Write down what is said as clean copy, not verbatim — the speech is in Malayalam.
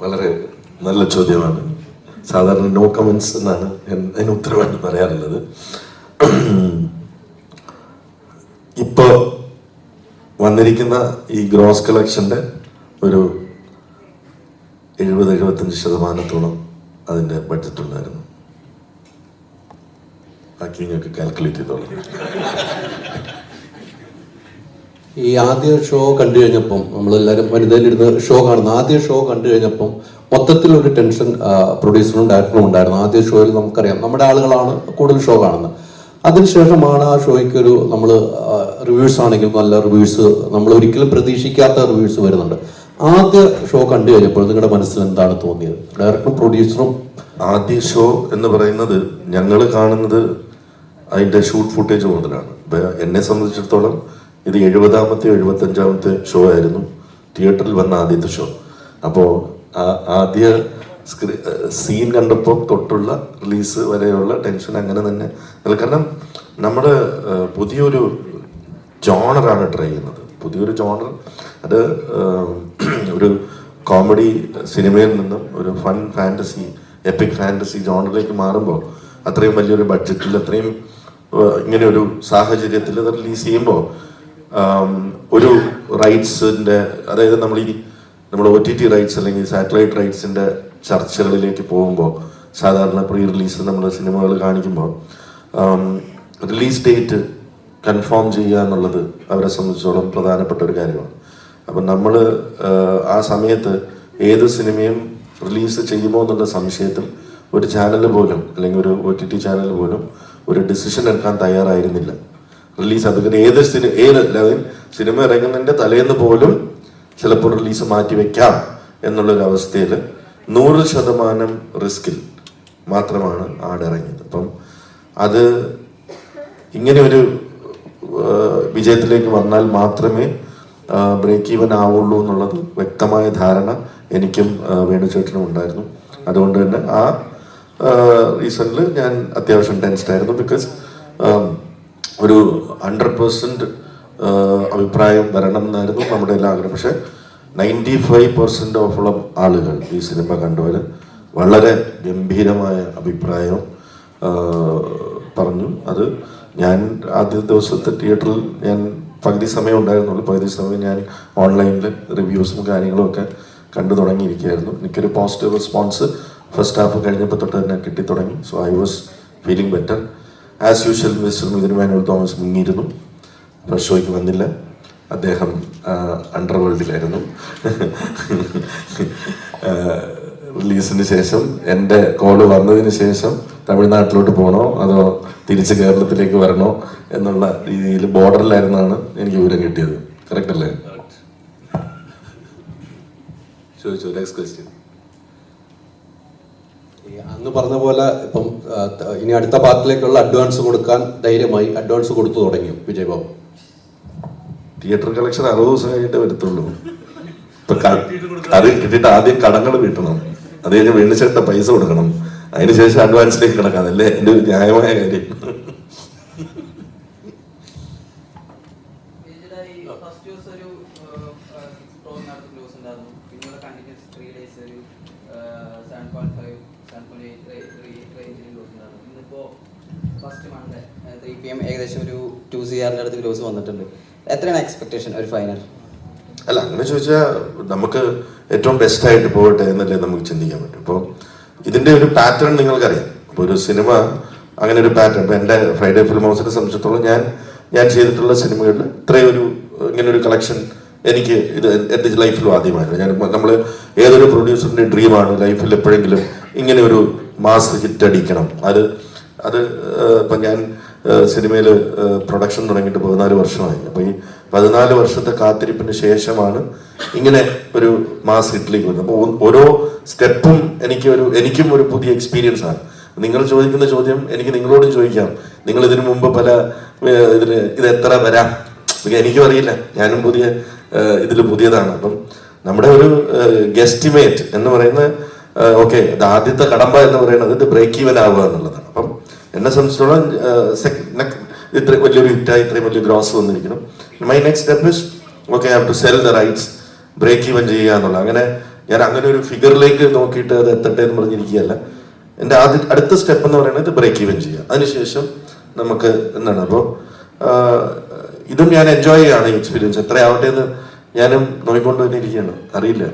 വളരെ നല്ല ചോദ്യമാണ്. സാധാരണ നോ കമന്റ്സ് എന്നാണ് അതിന് ഉത്തരവായിട്ട് പറയാറുള്ളത്. ഇപ്പോ വന്നിരിക്കുന്ന ഈ ഗ്രോസ് കളക്ഷന്റെ ഒരു 70-75% അതിന്റെ ബഡ്ജറ്റ് ഉണ്ടായിരുന്നു. ബാക്കി നിങ്ങൾക്ക് കാൽക്കുലേറ്റ് ചെയ്തോളാം. ഈ ആദ്യ ഷോ കണ്ടു കഴിഞ്ഞപ്പം നമ്മളെല്ലാവരും വനിതയിലിരുന്ന് ഷോ കാണുന്ന ആദ്യ ഷോ കണ്ടു കഴിഞ്ഞപ്പം മൊത്തത്തിലൊരു ടെൻഷൻ പ്രൊഡ്യൂസറും ഡയറക്ടറും ഉണ്ടായിരുന്നു. ആദ്യ ഷോയിൽ നമുക്കറിയാം നമ്മുടെ ആളുകളാണ് കൂടുതൽ ഷോ കാണുന്നത്. അതിനുശേഷമാണ് ആ ഷോയ്ക്ക് ഒരു നമ്മൾ റിവ്യൂസ് ആണെങ്കിൽ നല്ല റിവ്യൂസ്, നമ്മൾ ഒരിക്കലും പ്രതീക്ഷിക്കാത്ത റിവ്യൂസ് വരുന്നുണ്ട്. ആദ്യ ഷോ കണ്ടു കഴിഞ്ഞപ്പോൾ നിങ്ങളുടെ മനസ്സിൽ എന്താണ് തോന്നിയത്? ഡയറക്ടറും പ്രൊഡ്യൂസറും ആദ്യ ഷോ എന്ന് പറയുന്നത് ഞങ്ങൾ കാണുന്നത് അതിന്റെ ഷൂട്ട് ഫുട്ടേജ് മുതലാണ്. എന്നെ സംബന്ധിച്ചിടത്തോളം ഇത് 70-ാമത്തെ 75-ാമത്തെ ഷോ ആയിരുന്നു തിയേറ്ററിൽ വന്ന ആദ്യത്തെ ഷോ. അപ്പോൾ ആദ്യ സീൻ കണ്ടപ്പോൾ തൊട്ടുള്ള റിലീസ് വരെയുള്ള ടെൻഷൻ അങ്ങനെ തന്നെ. കാരണം നമ്മൾ പുതിയൊരു ജോണറാണ് ട്രൈ ചെയ്യുന്നത്. പുതിയൊരു ജോണർ, അത് ഒരു കോമഡി സിനിമയിൽ നിന്നും ഒരു ഫൺ ഫാൻറ്റസി, എപ്പിക് ഫാൻറ്റസി ജോണറിലേക്ക് മാറുമ്പോൾ അത്രയും വലിയൊരു ബഡ്ജറ്റിൽ, അത്രയും ഇങ്ങനെ ഒരു സാഹചര്യത്തിൽ അത് റിലീസ് ചെയ്യുമ്പോൾ ഒരു റൈറ്റ്സിൻ്റെ, അതായത് നമ്മൾ OTT റൈറ്റ്സ് അല്ലെങ്കിൽ സാറ്റലൈറ്റ് റൈറ്റ്സിൻ്റെ ചർച്ചകളിലേക്ക് പോകുമ്പോൾ സാധാരണ പ്രീ റിലീസ് നമ്മൾ സിനിമകൾ കാണിക്കുമ്പോൾ റിലീസ് ഡേറ്റ് കൺഫേം ചെയ്യുക എന്നുള്ളത് അവരെ സംബന്ധിച്ചോളം പ്രധാനപ്പെട്ട ഒരു കാര്യമാണ്. അപ്പം നമ്മൾ ആ സമയത്ത് ഏത് സിനിമയും റിലീസ് ചെയ്യുമോ എന്നുള്ള സംശയത്തിൽ ഒരു ചാനൽ പോലും അല്ലെങ്കിൽ ഒരു OTT ചാനൽ പോലും ഒരു ഡിസിഷൻ എടുക്കാൻ തയ്യാറായിരുന്നില്ല. റിലീസ് അത് ഏത് സിനിമ ഇറങ്ങുന്നതിൻ്റെ തലേന്ന് പോലും ചിലപ്പോൾ റിലീസ് മാറ്റി വെക്കാം എന്നുള്ളൊരവസ്ഥയിൽ 100% റിസ്കിൽ മാത്രമാണ് ആടിറങ്ങിയത്. അപ്പം അത് ഇങ്ങനെ ഒരു വിജയത്തിലേക്ക് വന്നാൽ മാത്രമേ ബ്രേക്ക് ഈവൻ ആവുള്ളൂ എന്നുള്ളത് വ്യക്തമായ ധാരണ എനിക്കും വേണുചേട്ടനും ഉണ്ടായിരുന്നു. അതുകൊണ്ട് തന്നെ ആ റീസണിൽ ഞാൻ അത്യാവശ്യം ടെൻസ്ഡ് ആയിരുന്നു. ബിക്കോസ് ഒരു 100% അഭിപ്രായം വരണം എന്നായിരുന്നു നമ്മുടെ എല്ലാ ആഗ്രഹം. പക്ഷെ 95% ഓഫോളം ആളുകൾ ഈ സിനിമ കണ്ടവർ വളരെ ഗംഭീരമായ അഭിപ്രായം പറഞ്ഞു. അത് ഞാൻ ആദ്യ ദിവസത്തെ തിയേറ്ററിൽ ഞാൻ പകുതി സമയം ഉണ്ടായിരുന്നുള്ളൂ. പകുതി സമയം ഞാൻ ഓൺലൈനിൽ റിവ്യൂസും കാര്യങ്ങളും ഒക്കെ കണ്ടു തുടങ്ങിയിരിക്കുകയായിരുന്നു. എനിക്കൊരു പോസിറ്റീവ് റെസ്പോൺസ് ഫസ്റ്റ് ഹാഫ് കഴിഞ്ഞപ്പോൾ തൊട്ട് തന്നെ കിട്ടിത്തുടങ്ങി. So I was feeling better. As usual mister Mithun Manuel Thomas മുങ്ങിയിരുന്നു. ഫസ്റ്റ് ഷോയ്ക്ക് വന്നില്ല, അദ്ദേഹം അണ്ടർവേൾഡിലായിരുന്നു. റിലീസിന് ശേഷം എൻ്റെ കോള് വന്നതിന് ശേഷം തമിഴ്നാട്ടിലോട്ട് പോകണോ അതോ തിരിച്ച് കേരളത്തിലേക്ക് വരണോ എന്നുള്ള രീതിയിൽ ബോർഡറിലായിരുന്നാണ് എനിക്ക് വിവരം കിട്ടിയത്. കറക്റ്റ് അല്ലേ? ചോദിച്ചു. Next question. അന്ന് പറഞ്ഞ പോലെ ഇപ്പം ഇനി അടുത്ത പാർട്ടിലേക്കുള്ള അഡ്വാൻസ് കൊടുക്കാൻ ധൈര്യമായി അഡ്വാൻസ് കൊടുത്തു തുടങ്ങി വിജയ് ബാബു. തിയേറ്റർ കളക്ഷൻ 60 ദിവസം കഴിഞ്ഞിട്ട് വരത്തുള്ളൂ. ഇപ്പൊ അത് കിട്ടിയിട്ട് ആദ്യം കടങ്ങൾ വീട്ടണം, അത് കഴിഞ്ഞ് വേണിച്ചേട്ട പൈസ കൊടുക്കണം, അതിനുശേഷം അഡ്വാൻസിലേക്ക് കിടക്കാം. അതല്ലേ എൻ്റെ ഒരു ന്യായമായ കാര്യം. ഏകദേശം ഒരു 2 CR അടുത്ത് ഗ്രോസ് വന്നിട്ടുണ്ട്. എത്രയാണ് എക്സ്പെക്ടേഷൻ ഒരു ഫൈനൽ? അല്ല, അങ്ങനെ ചോദിച്ചാൽ നമുക്ക് ഏറ്റവും ബെസ്റ്റ് ആയിട്ട് പോകട്ടെ എന്നല്ലേ നമുക്ക് ചിന്തിക്കാൻ പറ്റും. ഇപ്പോൾ ഇതിന്റെ ഒരു പാറ്റേൺ നിങ്ങൾക്കറിയാം. ഇപ്പോൾ ഒരു സിനിമ അങ്ങനെ ഒരു പാറ്റേൺ, ഇപ്പോൾ എൻ്റെ ഫ്രൈഡേ ഫിലിം ഹൗസിനെ സംബന്ധിച്ചിടത്തോളം ഞാൻ ചെയ്തിട്ടുള്ള സിനിമകളിൽ ഇത്രയും ഇങ്ങനെ ഒരു കളക്ഷൻ എനിക്ക് ഇത് എൻ്റെ ലൈഫിലും ആദ്യമായിരുന്നു. നമ്മൾ ഏതൊരു പ്രൊഡ്യൂസറിന്റെ ഡ്രീമാണ് ലൈഫിൽ എപ്പോഴെങ്കിലും ഇങ്ങനെ ഒരു മാസ് ഹിറ്റ് അടിക്കണം. അത് ഇപ്പം ഞാൻ സിനിമയിൽ പ്രൊഡക്ഷൻ തുടങ്ങിയിട്ട് 14 വർഷമായി. അപ്പോൾ ഈ 14 വർഷത്തെ കാത്തിരിപ്പിന് ശേഷമാണ് ഇങ്ങനെ ഒരു മാസ് ഹിറ്റിലേക്ക് വരുന്നത്. അപ്പോൾ ഓരോ സ്റ്റെപ്പും എനിക്കും ഒരു പുതിയ എക്സ്പീരിയൻസ് ആണ്. നിങ്ങൾ ചോദിക്കുന്ന ചോദ്യം എനിക്ക് നിങ്ങളോട് ചോദിക്കാം. നിങ്ങൾ ഇതിനു മുമ്പ് പല ഇത് എത്ര വരാം എനിക്കും അറിയില്ല, ഞാനും ഇതിൽ പുതിയതാണ്. അപ്പം നമ്മുടെ ഒരു ഗെസ്റ്റിമേറ്റ് എന്ന് പറയുന്ന ഓക്കെ, ഇത് ആദ്യത്തെ കടമ്പ എന്ന് പറയുന്നത് ഇത് ബ്രേക്ക് ഈവൻ ആവുക എന്നുള്ളതാണ്. അപ്പം എന്നെ സംബന്ധിച്ചിടത്തോളം ഇത്ര വലിയൊരു ഹിറ്റായി ഇത്രയും വലിയ ഗ്രോസ് വന്നിരിക്കണം. My next step is okay, I have to sell the rights, break even ചെയ്യുക എന്നുള്ള. അങ്ങനെ ഞാൻ അങ്ങനെ ഒരു ഫിഗറിലേക്ക് നോക്കിയിട്ട് അത് എത്തട്ടെ എന്ന് പറഞ്ഞിരിക്കുകയല്ല. എൻ്റെ അടുത്ത സ്റ്റെപ്പ് എന്ന് പറയുന്നത് ബ്രേക്ക് ഈവൻ ചെയ്യുക. അതിനുശേഷം നമുക്ക് എന്താണ്, അപ്പോൾ ഇതും ഞാൻ എൻജോയ് ചെയ്യുകയാണ് ഈ എക്സ്പീരിയൻസ്. എത്രയാവട്ടെ എന്ന് ഞാനും നോക്കിക്കൊണ്ട് തന്നെ ഇരിക്കുകയാണ്, അറിയില്ല.